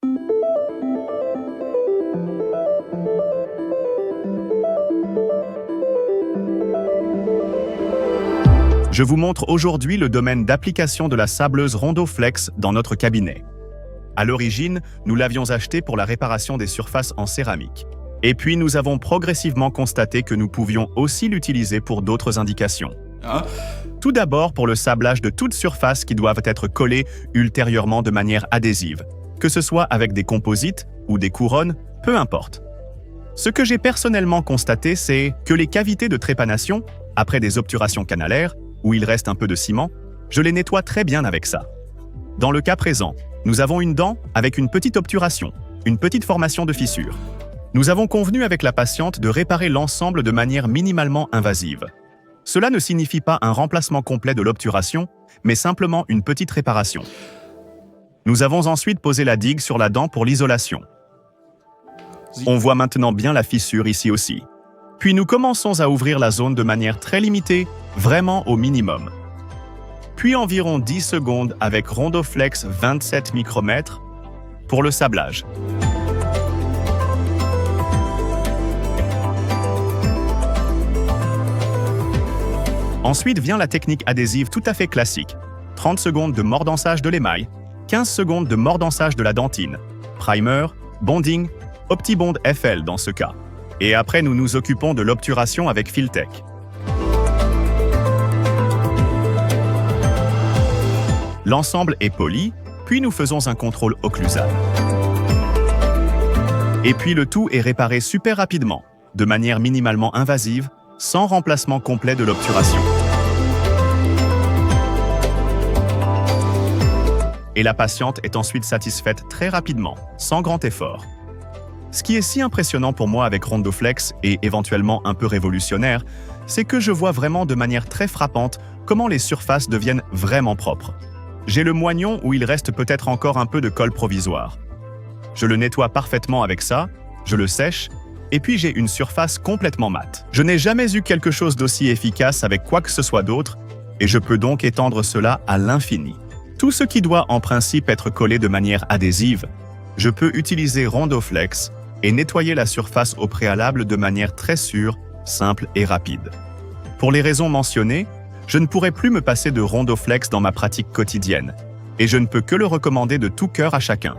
Je vous montre aujourd'hui le domaine d'application de la sableuse Rondoflex dans notre cabinet. À l'origine, nous l'avions acheté pour la réparation des surfaces en céramique. Et puis nous avons progressivement constaté que nous pouvions aussi l'utiliser pour d'autres indications. Tout d'abord pour le sablage de toutes surfaces qui doivent être collées ultérieurement de manière adhésive, que ce soit avec des composites ou des couronnes, peu importe. Ce que j'ai personnellement constaté, c'est que les cavités de trépanation, après des obturations canalaires, où il reste un peu de ciment, je les nettoie très bien avec ça. Dans le cas présent, nous avons une dent avec une petite obturation, une petite formation de fissure. Nous avons convenu avec la patiente de réparer l'ensemble de manière minimalement invasive. Cela ne signifie pas un remplacement complet de l'obturation, mais simplement une petite réparation. Nous avons ensuite posé la digue sur la dent pour l'isolation. On voit maintenant bien la fissure ici aussi. Puis nous commençons à ouvrir la zone de manière très limitée, vraiment au minimum. Puis environ 10 secondes avec Rondoflex 27 micromètres pour le sablage. Ensuite vient la technique adhésive tout à fait classique. 30 secondes de mordançage de l'émail, 15 secondes de mordançage de la dentine, primer, bonding, OptiBond FL dans ce cas. Et après, nous nous occupons de l'obturation avec Filtech. L'ensemble est poli, puis nous faisons un contrôle occlusal. Et puis le tout est réparé super rapidement, de manière minimalement invasive, sans remplacement complet de l'obturation. Et la patiente est ensuite satisfaite très rapidement, sans grand effort. Ce qui est si impressionnant pour moi avec Rondoflex et éventuellement un peu révolutionnaire, c'est que je vois vraiment de manière très frappante comment les surfaces deviennent vraiment propres. J'ai le moignon où il reste peut-être encore un peu de colle provisoire. Je le nettoie parfaitement avec ça, je le sèche, et puis j'ai une surface complètement mate. Je n'ai jamais eu quelque chose d'aussi efficace avec quoi que ce soit d'autre, et je peux donc étendre cela à l'infini. Tout ce qui doit en principe être collé de manière adhésive, je peux utiliser Rondoflex et nettoyer la surface au préalable de manière très sûre, simple et rapide. Pour les raisons mentionnées, je ne pourrai plus me passer de Rondoflex dans ma pratique quotidienne, et je ne peux que le recommander de tout cœur à chacun.